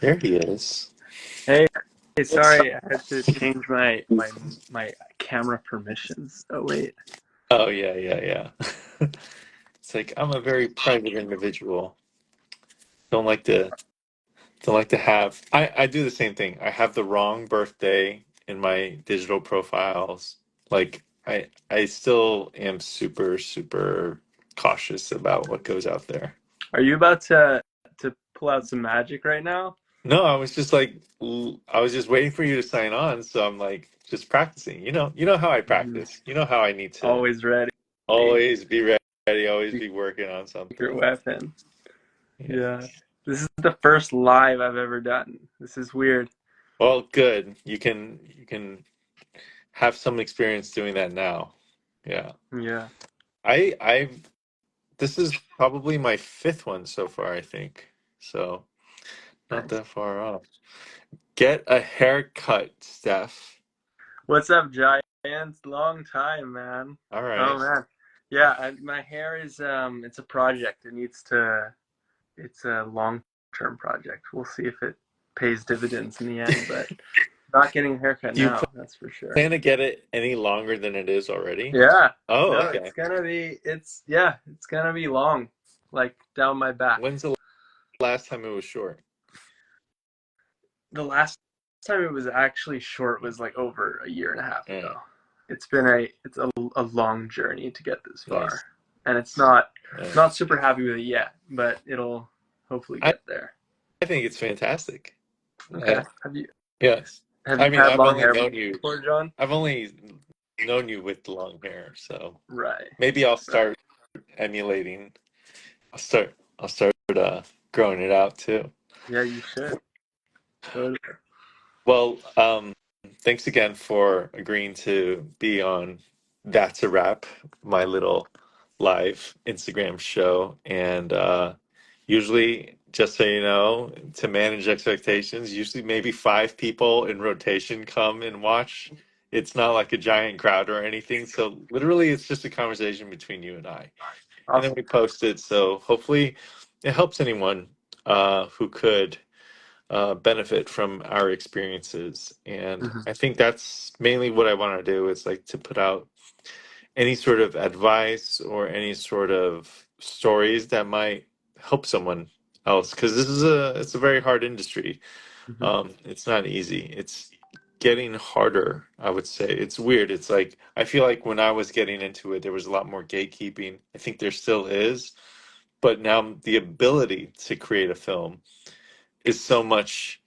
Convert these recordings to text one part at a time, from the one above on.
There he is. Hey, sorry, I had to change my camera permissions. Oh wait. Oh yeah, yeah, yeah. It's like I'm a very private individual. Don't like to don't like to have I do the same thing. I have the wrong birthday in my digital profiles. Like I still am super, super cautious about what goes out there. Are you about to pull out some magic right now? No, I was just like I was just waiting for you to sign on, so I'm like just practicing. You know how I Mhm. practice. You know how I need to Always ready. always be ready, always be working on Secret something. weapon. Yeah. Yeah. This is the first live I've ever done. This is weird. Well, good. You can have some experience doing that now. Yeah. Yeah. I've this is probably my fifth one so far, I think. So not Nice. that far off. Get a haircut, Steph. What's up, Giants? Long time, man. All Oh right. man. Yeah, my hair is it's a project. It's a long-term project. We'll see if it pays dividends in the end, but not getting a haircut Do you now, that's for sure. plan to get it any longer than it is already? Yeah. Oh, No, okay. it's gonna be long, like down my back. When's the last time it was short? The last time it was actually short was like over a year and a half Yeah, ago. It's a long journey to get this far. nice. And it's not Yeah. not super happy with it yet, but it'll hopefully I, get there. I think it's fantastic. Okay. Yes. Have I you mean, had long hair before, John? I've only known you with long hair, so Right. maybe I'll Right. start emulating. I'll start growing it out too. Yeah, you should. Totally. Well, thanks again for agreeing to be on That's a Wrap, my little live Instagram show. And usually, just so you know, to manage expectations, usually maybe five people in rotation come and watch. It's not like a giant crowd or anything. So literally, it's just a conversation between you and I. And then Awesome. we post it. So hopefully, it helps anyone who could benefit from our experiences. And Hmm. I think that's mainly what I want to do is like to put out any sort of advice or any sort of stories that might help someone else because it's a very hard industry. Hmm. It's not easy. It's getting harder, I would say. It's weird. It's like I feel like when I was getting into it, there was a lot more gatekeeping. I think there still is, but now the ability to create a film is so much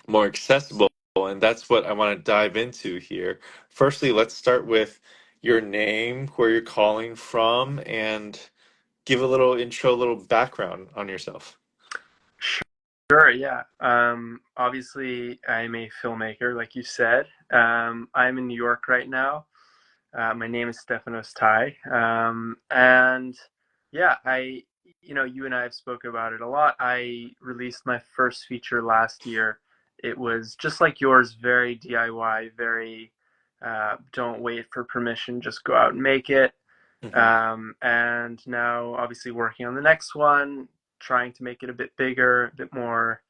more accessible. And that's what I want to dive into here. Firstly, let's start with your name, where you're calling from, and give a little intro, a little background on yourself. Sure, yeah. Obviously, I'm a filmmaker, like you said. I'm in New York right now. My name is Stefanos Tai. And yeah, you and I have spoken about it a lot. I released my first feature last year. It was just like yours, very DIY, very don't wait for permission, just go out and make it. Hmm. And now, obviously, working on the next one, trying to make it a bit bigger, a bit more,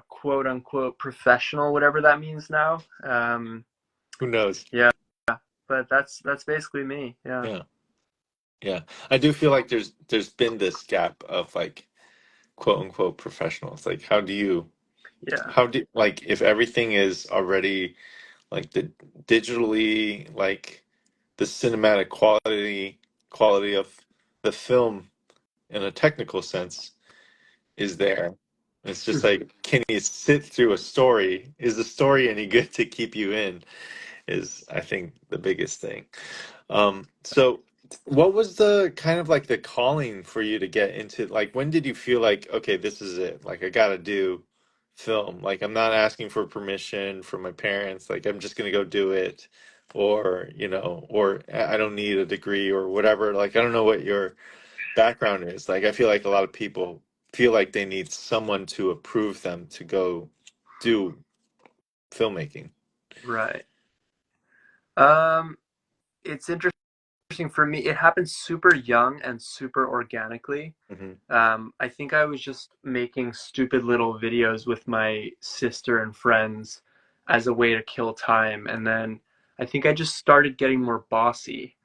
quote unquote professional, whatever that means now. Who knows? Yeah, but that's basically me. Yeah, Yeah, yeah. I do feel like there's been this gap of like quote unquote professionals. Like, yeah. like if everything is already like the digitally like the cinematic quality of the film in a technical sense is there. It's just like, can you sit through a story? Is the story any good to keep you in? Is I think the biggest thing. So what was the kind of like the calling for you to get into like when did you feel like, okay, this is it? Like I gotta do film. Like I'm not asking for permission from my parents. Like I'm just gonna go do it. Or, or I don't need a degree or whatever. Like I don't know what your background is. Like I feel like a lot of people feel like they need someone to approve them to go do filmmaking. Right. Um, it's interesting interesting for me. It happened super young and super organically. Hmm. I think I was just making stupid little videos with my sister and friends as a way to kill time. And then I think I just started getting more bossy,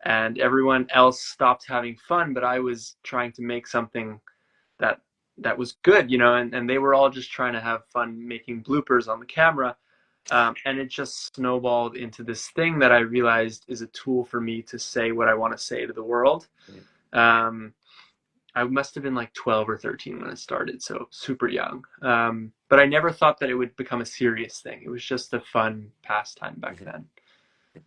and everyone else stopped having fun, but I was trying to make something that that was good, and they were all just trying to have fun making bloopers on the camera. And it just snowballed into this thing that I realized is a tool for me to say what I want to say to the world. Um, I must have been like 12 or 13 when it started, so super young. But I never thought that it would become a serious thing. It was just a fun pastime back Hmm. then.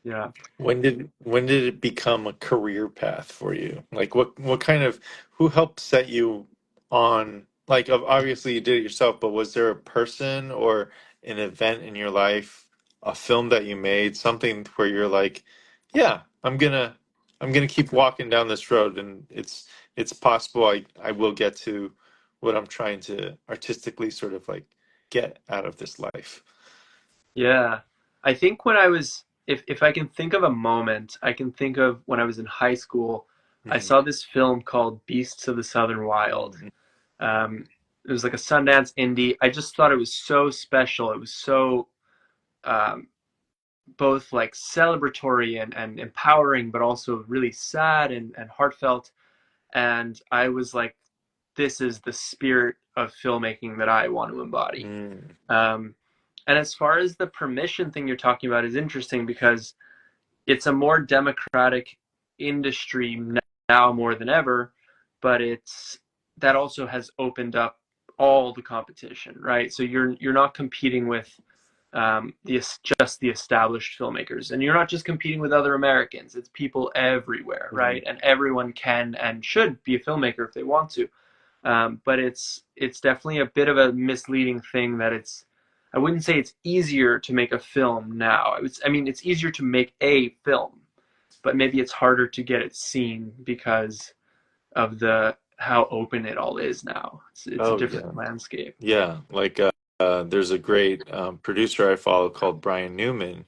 Yeah. When did it become a career path for you? Like what kind of who helped set you on, like obviously you did it yourself, but was there a person or an event in your life, a film that you made, something where you're like, yeah, I'm gonna keep walking down this road and it's possible I will get to what I'm trying to artistically sort of like get out of this life. Yeah. I think when I was, if I can think of a moment, I can think of when I was in high school. I Hmm. saw this film called Beasts of the Southern Wild. Um, it was like a Sundance indie. I just thought it was so special. It was so um, both like celebratory and empowering, but also really sad and heartfelt. And I was like, this is the spirit of filmmaking that I want to embody. Mm. Um, and as far as the permission thing you're talking about is interesting because it's a more democratic industry now more than ever, but it's that also has opened up all the competition, right? So you're not competing with just the established filmmakers, and you're not just competing with other Americans. It's people everywhere, Mhm. right? And everyone can and should be a filmmaker if they want to. But it's definitely a bit of a misleading thing that it's. I wouldn't say it's easier to make a film now. I mean, it's easier to make a film, but maybe it's harder to get it seen because of the how open it all is now. It's a Oh yeah. different landscape. Yeah, like there's a great producer I follow called Brian Newman,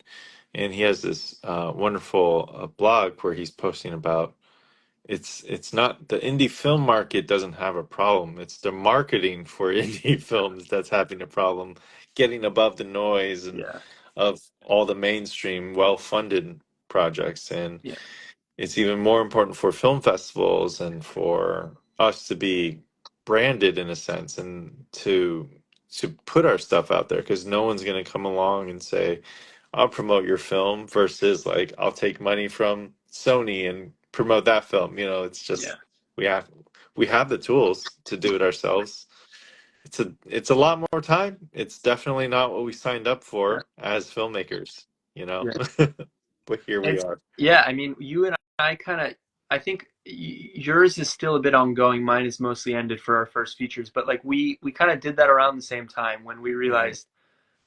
and he has this wonderful blog where he's posting about it's not the indie film market doesn't have a problem. It's the marketing for indie films that's having a problem getting above the noise and Yeah, of all the mainstream well-funded projects. And yeah, it's even more important for film festivals and for us to be branded in a sense and to put our stuff out there because no one's going to come along and say I'll promote your film versus like I'll take money from Sony and promote that film. It's yeah, just we have we have the tools to do it ourselves. It's a lot more time. It's definitely not what we signed up yeah. for as filmmakers, you know. Yeah. But here we It's are. yeah. I mean, you and I kind of. I think yours is still a bit ongoing. Mine is mostly ended for our first features, but like we kind of did that around the same time when we Hmm. realized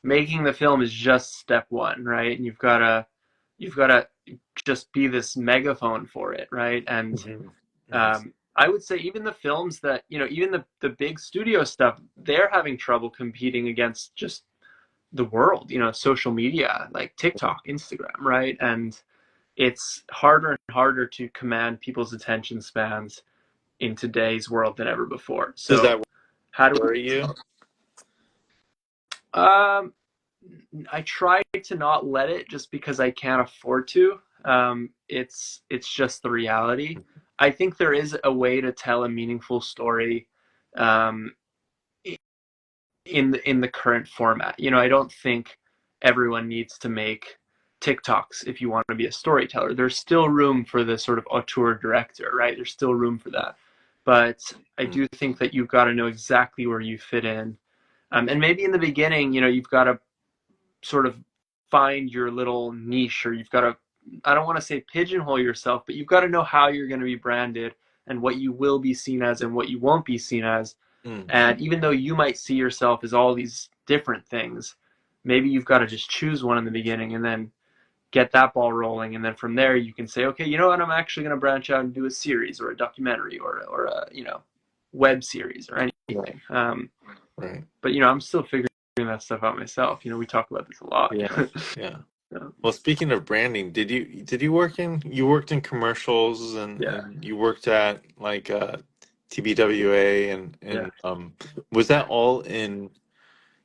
making the film is just step one, right? And you've gotta just be this megaphone for it, right? And Hmm. Hmm. I would say even the films that even the big studio stuff, they're having trouble competing against just the world, social media like TikTok, Instagram, right? And it's harder and harder to command people's attention spans in today's world than ever before. Does So that how do worry you? um I try to not let it just because I can't afford to. It's just the reality. I think there is a way to tell a meaningful story um, in the current format. I don't think everyone needs to make TikToks if you want to be a storyteller. There's still room for the sort of auteur director, right? There's still room for that. But I Mm. do think that you've got to know exactly where you fit in. And maybe in the beginning, you've got to sort of find your little niche, or you've got to, I don't want to say pigeonhole yourself, but you've got to know how you're going to be branded and what you will be seen as and what you won't be seen as. Mm. And even though you might see yourself as all these different things, maybe you've got to just choose one in the beginning and then get that ball rolling. And then from there, you can say, okay, you know what? I'm actually going to branch out and do a series or a documentary or a, web series or Right. anything. Right. But, I'm still figuring that stuff out myself. We talk about this a lot. Yeah. Yeah. Well, speaking of branding, did you worked in commercials Yeah, and you worked at like TBWA yeah. and was that all in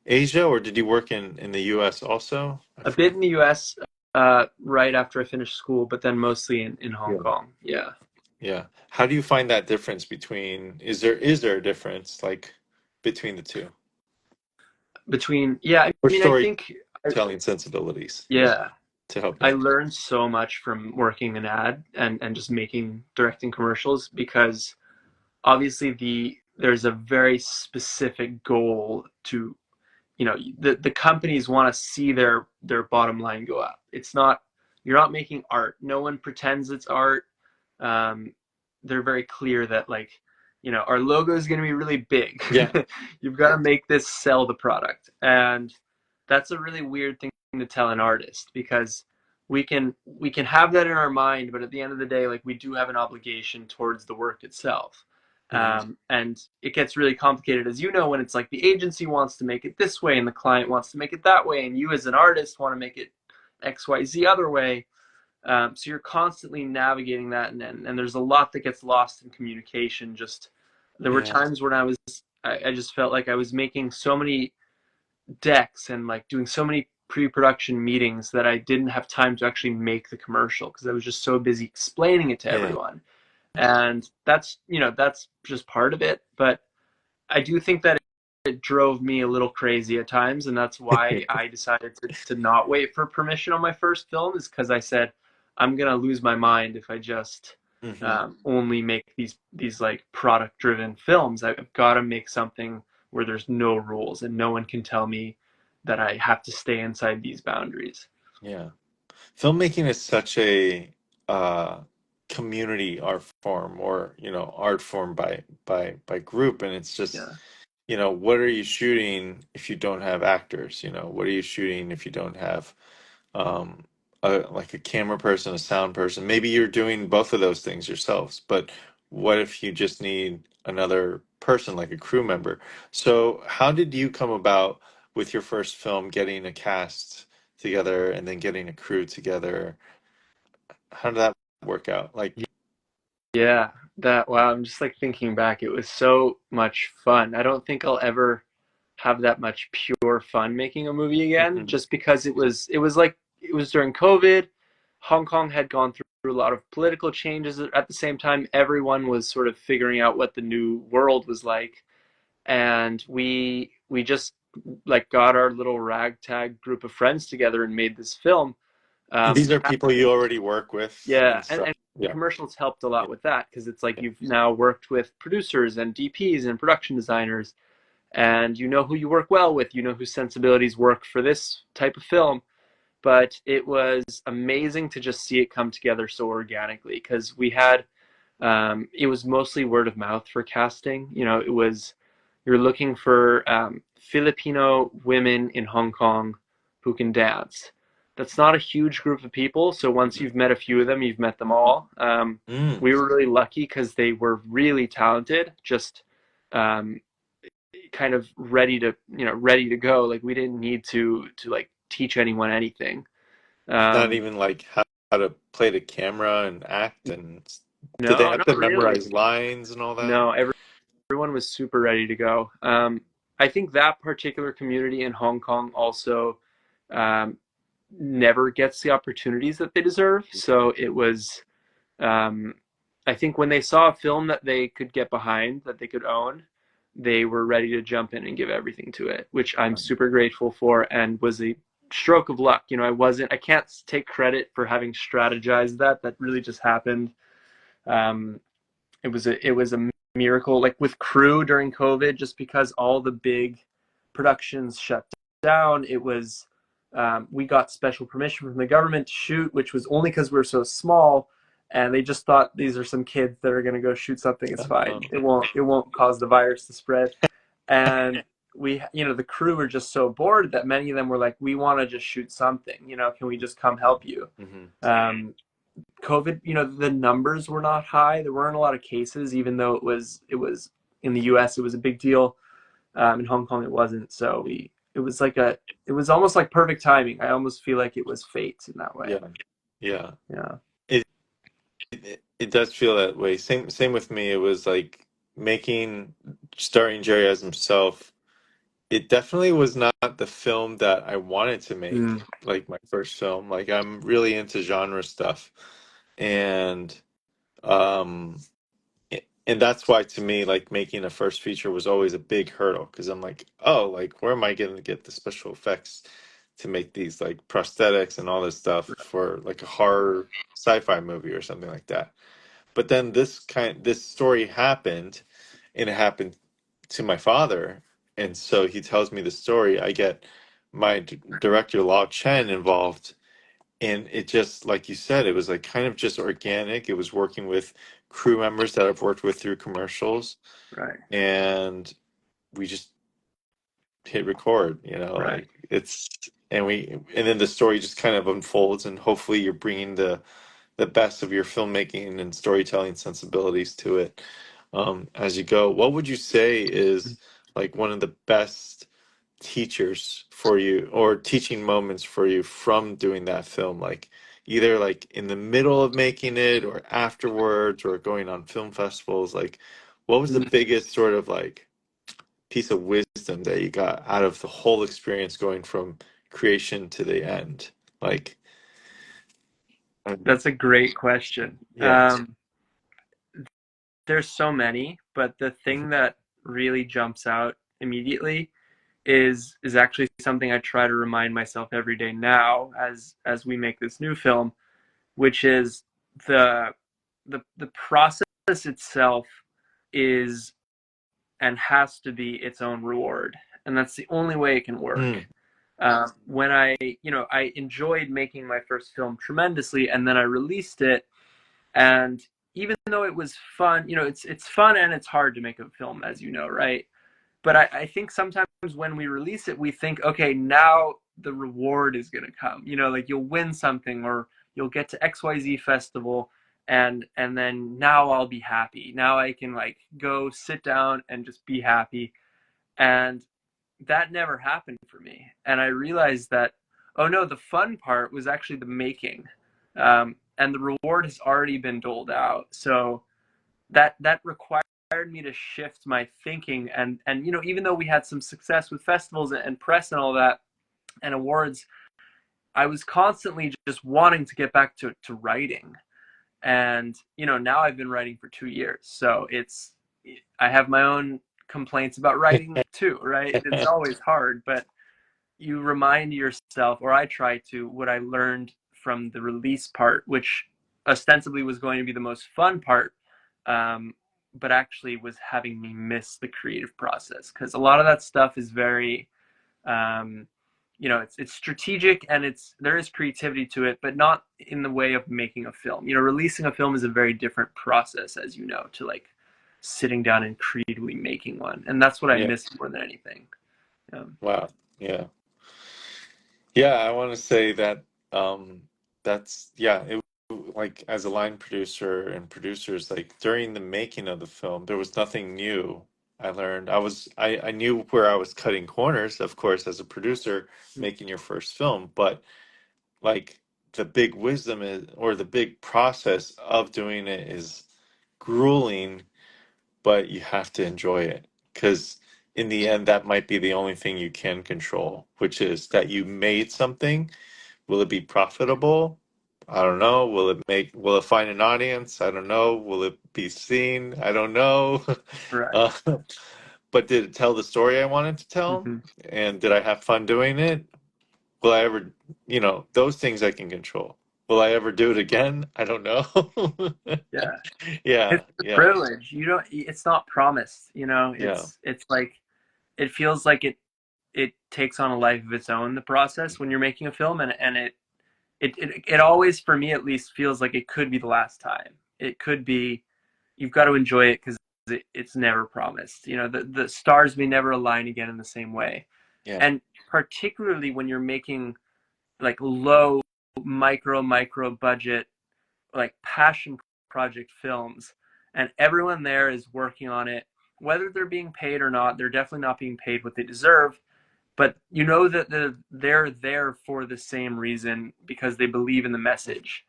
Asia or did you work in the US also? I A bit forget. in the U.S. Right after I finished school, but then mostly in Hong Yeah. Kong. Yeah. Yeah. How do you find that difference between is there a difference like between the two? Between, yeah, I Or mean, I think, storytelling sensibilities, yeah, yeah, to help I me. learned so much from working in ad and just directing commercials because obviously there's a very specific goal to, the companies want to see their bottom line go up. It's not, you're not making art. No one pretends it's art. um, they're very clear that, like, our logo is going to be really big. Yeah. You've got to make this sell the product, and that's a really weird thing to tell an artist, because we can have that in our mind, but at the end of the day, like, we do have an obligation towards the work itself. Hmm. And it gets really complicated, as you know, when it's like the agency wants to make it this way and the client wants to make it that way, and you as an artist want to make it XYZ other way. So you're constantly navigating that, and there's a lot that gets lost in communication. Just, there were Yeah. times when I just felt like I was making so many decks and like doing so many pre-production meetings that I didn't have time to actually make the commercial because I was just so busy explaining it to Yeah. everyone. And that's just part of it. But I do think that it drove me a little crazy at times, and that's why I decided to not wait for permission on my first film. Is because I said I'm gonna lose my mind if I just Hmm. only make these like product driven films. I've got to make something where there's no rules and no one can tell me that I have to stay inside these boundaries. Yeah. Filmmaking is such a uh, community art form, or art form by group, and it's just, Yeah, what are you shooting if you don't have actors? What are you shooting if you don't have um, like a camera person, a sound person? Maybe you're doing both of those things yourselves, but what if you just need another person, like a crew member? So, how did you come about with your first film, getting a cast together and then getting a crew together? How did that work out? Like, yeah. That, wow. I'm just like thinking back. It was so much fun. I don't think I'll ever have that much pure fun making a movie again, mhm. just because it was during COVID. Hong Kong had gone through a lot of political changes at the same time. Everyone was sort of figuring out what the new world was like, and we just like got our little ragtag group of friends together and made this film. These are people you already work with Yeah, and and, stuff. and Yeah, commercials helped a yeah, lot with that, because it's like yeah. you've now worked with producers and DPs and production designers, and you know who you work well with, you know whose sensibilities work for this type of film. But it was amazing to just see it come together so organically, because it was mostly word of mouth for casting. You're looking for Filipino women in Hong Kong who can dance. That's not a huge group of people, so once Mhm. you've met a few of them, you've met them all. Mm. We were really lucky because they were really talented, just um, kind of ready to go. Like, we didn't need to like teach anyone anything. Not Um, even like how to play the camera and act, and did they no, have not to really. memorize lines and all that? No, everyone was super ready to go. I think that particular community in Hong Kong also um, never gets the opportunities that they deserve. So it was, um, I think when they saw a film that they could get behind, that they could own, they were ready to jump in and give everything to it, which I'm super grateful for, and was a stroke of luck. I can't take credit for having strategized that. That really just happened. Um, it was a miracle, like with crew during COVID, just because all the big productions shut down. We got special permission from the government to shoot, which was only because we were so small, and they just thought, these are some kids that are going to go shoot something. It's fine. Oh, It won't cause the virus to spread. And the crew were just so bored that many of them were like, we want to just shoot something. Can we just come help you? hmm. Um, COVID, the numbers were not high. There weren't a lot of cases, even though it was in the U.S. It was a big deal. In Hong Kong, it wasn't. So it was like it was almost like perfect timing. I almost feel like it was fate in that way. Yeah. Yeah. Yeah. It, it does feel that way. Same with me. It was like making starring Jerry as himself. It definitely was not the film that I wanted to Mm, make, like my first film. Like I'm really into genre stuff. And um and that's why to me like making a first feature was always a big hurdle because I'm like, oh, like where am I going to get the special effects to make these like prosthetics and all this stuff for like a horror sci-fi movie or something like that. But then this story happened, and it happened to my father, and so he tells me the story. I get my director Lao Chen involved, and it just like you said, it was like kind of just organic. It was working with crew members that I've worked with through commercials, right. and we just hit record. Right. Like it's and then the story just kind of unfolds, and hopefully you're bringing the best of your filmmaking and storytelling sensibilities to it as you go. What would you say is like one of the best teachers for you or teaching moments for you from doing that film? Like either like in the middle of making it or afterwards or going on film festivals. Like what was the Mm. biggest sort of like piece of wisdom that you got out of the whole experience going from creation to the end? Like, That's a great question. yeah. There's so many, but the thing that really jumps out immediately is actually something I try to remind myself every day now as we make this new film, which is the the process itself is and has to be its own reward, and that's the only way it can work. Mm, When I enjoyed making my first film tremendously, and then I released it, and even though it was fun, it's fun and it's hard to make a film, as you know, right? But I think sometimes when we release it, we think, okay, now the reward is going to come. Like you'll win something or you'll get to XYZ festival, and then now I'll be happy. Now I can like go sit down and just be happy. And that never happened for me. And I realized that, oh no, the fun part was actually the making. And the reward has already been doled out. So that required me to shift my thinking, and even though we had some success with festivals and press and all that and awards, I was constantly just wanting to get back to writing. And now I've been writing for 2 years, so I have my own complaints about writing too, right? It's always hard, but you remind yourself, or I try to, what I learned from the release part, which ostensibly was going to be the most fun part, but actually was having me miss the creative process, because a lot of that stuff is very, um, it's strategic and there is creativity to it, but not in the way of making a film. Releasing a film is a very different process, as you know, to like sitting down and creatively making one, and that's what I yeah. miss more than anything. Wow. Yeah. Yeah, I want to say that um that's yeah, it like as a line producer and producers like during the making of the film there was nothing new. I learned I knew where I was cutting corners, of course, as a producer making your first film, but like the big wisdom is or the big process of doing it is grueling, but you have to enjoy it because in the end that might be the only thing you can control, which is that you made something. Will it be profitable? I don't know. Will it find an audience? I don't know. Will it be seen? I don't know. Right. uh, but did it tell the story I wanted to tell? Hmm. And did I have fun doing it? Will I ever, those things I can control. Will I ever do it again? I don't know. Yeah. Yeah, It's a yeah, privilege. It's not promised, yeah, it's like, it feels like it takes on a life of its own, the process when you're making a film, and it always, for me at least, feels like it could be the last time. It could be, you've got to enjoy it because it's never promised. The stars may never align again in the same way. yeah, And particularly when you're making like low micro budget, like passion project films, and everyone there is working on it, whether they're being paid or not. They're definitely not being paid what they deserve, but you know that they're there for the same reason because they believe in the message.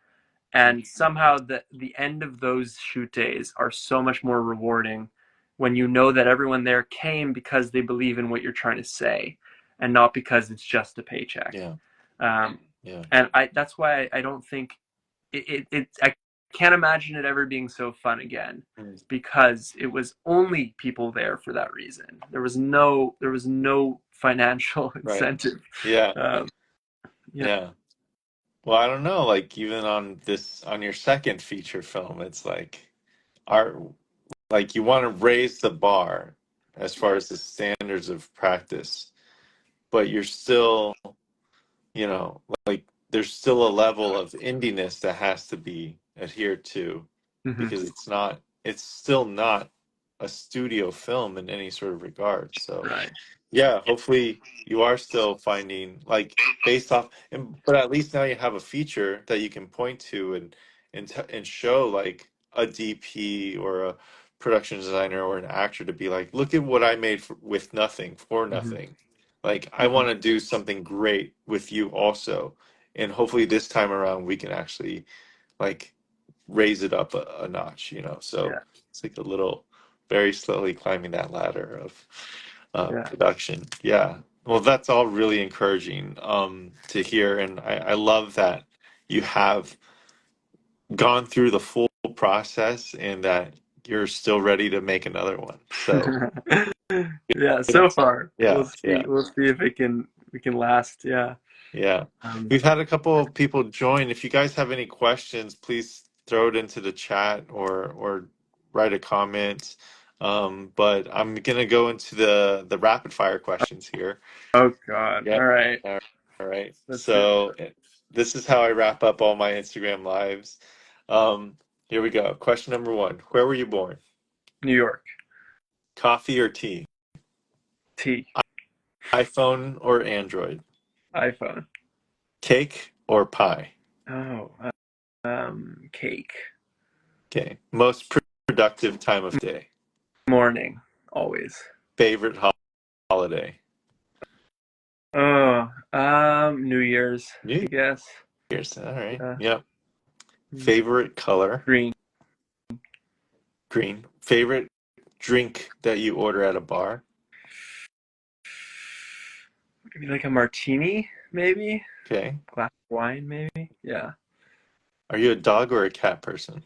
And somehow the end of those shoot days are so much more rewarding when you know that everyone there came because they believe in what you're trying to say and not because it's just a paycheck. Yeah. um, Yeah. and that's why I don't think I can't imagine it ever being so fun again, Mm. because it was only people there for that reason. There was no financial Right. incentive. Yeah. um, yeah. Yeah. Well, I don't know. Like even on your second feature film, it's like are like you want to raise the bar as far as the standards of practice, but you're still, you know, like there's still a level of indiness that has to be adhered to Hmm. because it's still not a studio film in any sort of regard. So Right. yeah, hopefully you are still finding like based off, but at least now you have a feature that you can point to and show like a DP or a production designer or an actor to be like, look at what I made with nothing for Hmm. nothing. Like I Hmm. want to do something great with you also, and hopefully this time around we can actually like raise it up a notch, you know. So Yeah. it's like a little very slowly climbing that ladder of Yeah. production. Yeah. Well, that's all really encouraging to hear, and I love that you have gone through the full process and that you're still ready to make another one. So Yeah, yeah, so far we'll yeah, see yeah. we'll see if we can last. Yeah. Yeah. um, We've had a couple of people join. If you guys have any questions, please throw it into the chat or write a comment. But I'm gonna go into the rapid fire questions here. oh god, all Yep. right, All right. let's do So this is how I wrap up all my Instagram lives. Um, Here we go. Question number one. Where were you born? New York. Coffee or tea? T. iPhone or Android? iPhone. Cake or pie? Oh, cake. Okay. Most productive time of day? Morning, always. Favorite holiday? Oh, New Year's, New I guess. Year's. All right. uh, Yep. Favorite color? Green. Green. Favorite drink that you order at a bar? Maybe like a martini, maybe. Okay. Glass of wine, maybe. Yeah. Are you a dog or a cat person?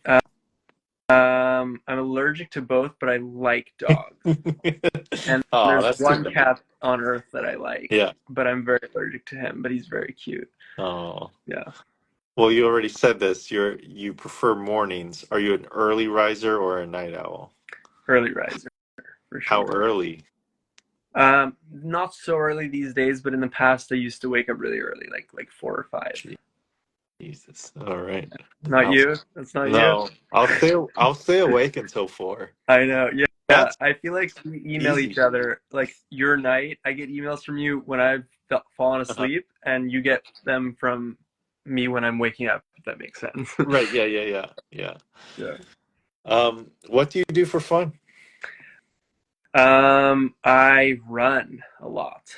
I'm allergic to both, but I like dogs. And Oh, there's that's too one bad. cat on Earth that I like, Yeah. but I'm very allergic to him. But he's very cute. Oh. Yeah, Well, you already said this. You prefer mornings. Are you an early riser or a night owl? early riser for How sure. early? Not so early these days, but in the past I used to wake up really early, like 4 or 5. Jesus. All right. Not I'll, you. That's not you. no, I'll stay awake until 4. I know. Yeah. Yeah. That's I feel like we email each easy. other like your night. I get emails from you when I've fallen Uh-huh. asleep, and you get them from me when I'm waking up. If that makes sense. Right. Yeah. Yeah. Yeah. Yeah. Yeah. What do you do for fun? I run a lot.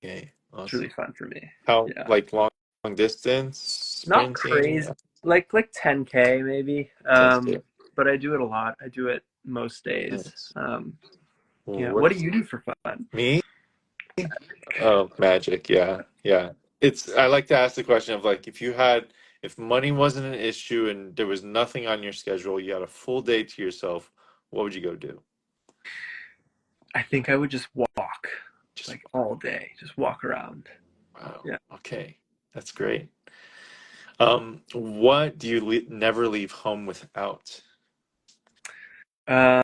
Okay. It's really Awesome. fun for me. How Yeah. like long distance Not sprinting? crazy, like 10K maybe. That's good. But I do it a lot. I do it most days. Nice. Well, Yeah. What do what's you do for fun? me? Oh, magic. Yeah. Yeah. I like to ask the question of like if money wasn't an issue and there was nothing on your schedule, you had a full day to yourself, what would you go do? I think I would just walk Just like all day, just walk around. wow. Yeah. Okay. That's great. What do you never leave home without? I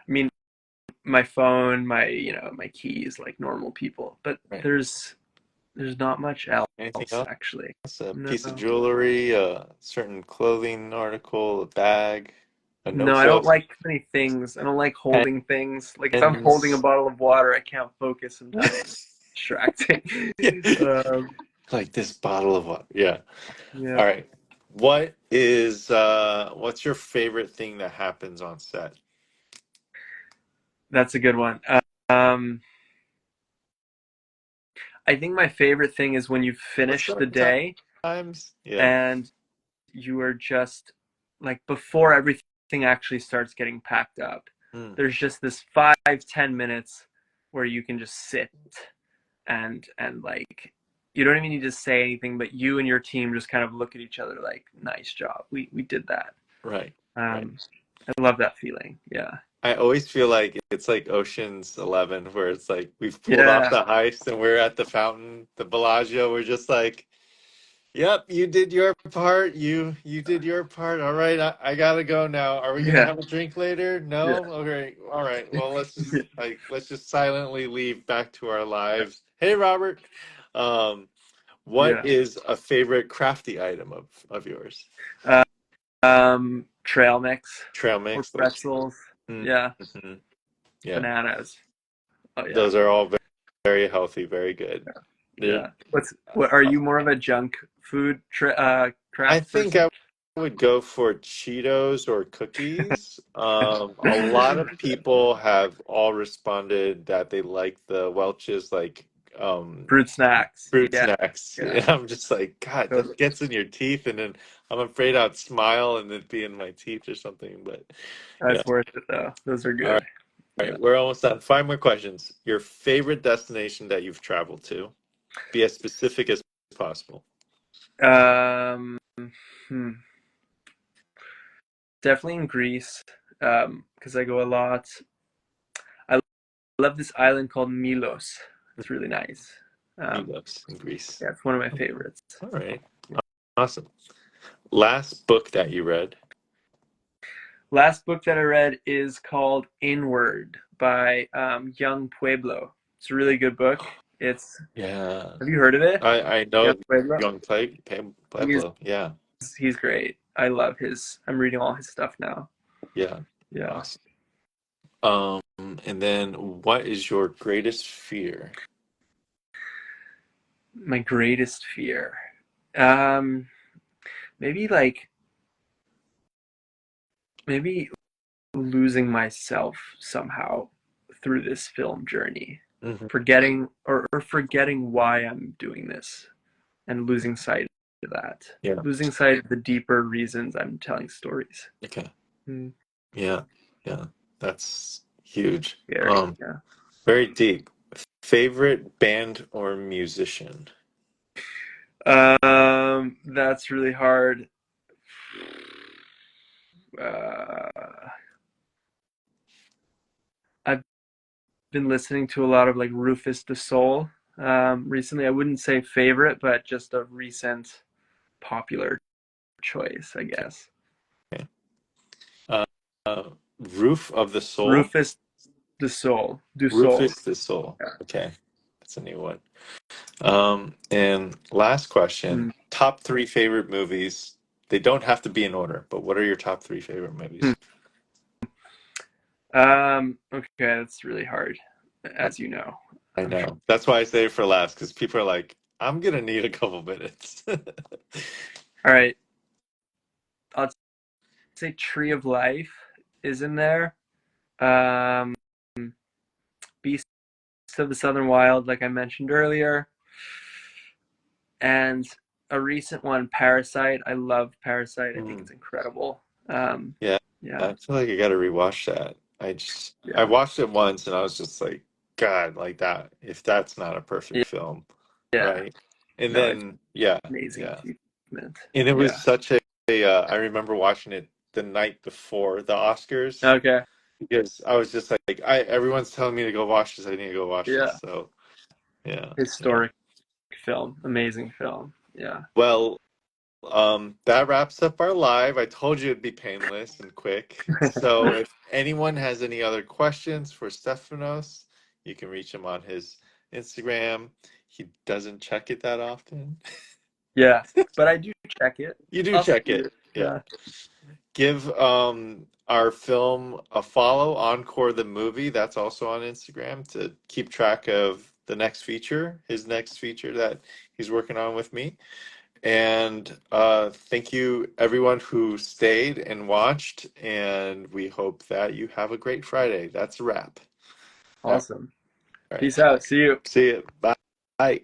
mean, my phone, my keys, like normal people. But Right. there's not much Anything else else? actually. A No. piece of jewelry, a certain clothing article, a bag, a No, I don't notebook, like too many things. I don't like holding things. Like if I'm holding a pens. bottle of water, I can't focus. Sometimes it's distracting. Yeah. um, Like this bottle of water. Yeah. yeah. All right. What's your favorite thing that happens on set? That's a good one. Um, I think my favorite thing is when you What's finish the dark day times? Yeah. and you are just like before everything actually starts getting packed up. Mm, There's just this 5-10 minutes where you can just sit and like you don't even need to say anything, but you and your team just kind of look at each other like, nice job. We did that. right. Right. Um, I love that feeling. Yeah. I always feel like it's like Ocean's 11, where it's like we've pulled off Yeah. the heist and we're at the fountain, the Bellagio. We're just like, "Yep, you did your part. You did your part. All right, I gotta go now. Are we gonna Yeah. have a drink later? Yeah. No. Okay. All right. Well, Yeah. let's just silently leave back to our lives. Hey, Robert. Um, what Yeah. is a favorite crafty item of yours? Uh, Trail mix Trail or mix, those. pretzels. Yeah. Mm-hmm. Yeah, Bananas. Oh yeah. those are all very healthy, very good. There- Yeah. What are you more of a junk food I craft think person? I would go for Cheetos or cookies. A lot of people have all responded that they like the Welch's like um, Fruit snacks. fruit Yeah. snacks. Yeah. And I'm just like, God, Those, that gets in your teeth, and then I'm afraid I'd smile and it'd be in my teeth or something. But yeah, that's worth it though. Those are all right, good. all Yeah. right, we're almost done. Five more questions. Your favorite destination that you've traveled to? Be as specific as possible. Um, hmm. Definitely in Greece, because I go a lot. I love this island called Milos. It's really nice. Um, Milos in Greece. yeah, it's one of my Okay. favorites. All right. Awesome. Last book that you read. Last book that I read is called Inward by Young Pueblo. It's a really good book. It's Yeah. Have you heard of it? I know Young Pueblo. Young He's Pueblo. Yeah. he's great. I love his. I'm reading all his stuff now. Yeah. Yeah. Awesome. And then what is your greatest fear? My greatest fear. Um, maybe like maybe losing myself somehow through this film journey, Hmm. or forgetting why I'm doing this and losing sight of that, Yeah. losing sight of the deeper reasons I'm telling stories. Okay. Mm, Yeah. Yeah. That's huge. Scary. Yeah. Very deep. Favorite band or musician? That's really hard. Uh, I've been listening to a lot of like Rufus Du Sol recently. I wouldn't say favorite, but just a recent popular choice, I Okay. guess. Okay. Uh, Roof of the Soul. Rufus Du Sol. Du Sol. Rufus the Soul. Yeah. Okay. That's a new one. And last question, Mm. top three favorite movies. They don't have to be in order, but what are your top three favorite movies? Okay, that's really hard, as you know. I I'm sure. know. That's why I say it for last, because people are like, I'm gonna need a couple minutes. All right, I'll say Tree of Life is in there. Um, Beast of the Southern Wild, like I mentioned earlier, and a recent one, Parasite. I love Parasite. I think Hmm. it's incredible. Um, Yeah, yeah, I feel like I gotta rewatch that. I yeah, watched it once and I was just like, God, like that, if that's not a perfect film, yeah. right? And No, it's then yeah, amazing yeah. achievement. And it was Yeah. such I remember watching it the night before the Oscars Okay. because I was just like, everyone's telling me to go watch this. I need to go watch this. Yeah. So yeah, yeah. Historic film. Amazing film. Yeah. Well, that wraps up our live. I told you it'd be painless and quick. So if anyone has any other questions for Stefanos, you can reach him on his Instagram. He doesn't check it that often. Yeah, but I do check it. You do I'll see check it. it. Yeah. Yeah. Give our film a follow, Encore the Movie. That's also on Instagram to keep track of the next feature, his next feature that he's working on with me. And thank you everyone who stayed and watched, and we hope that you have a great Friday. That's a wrap. All Awesome. right. Peace out. See you. See you. Bye. Bye.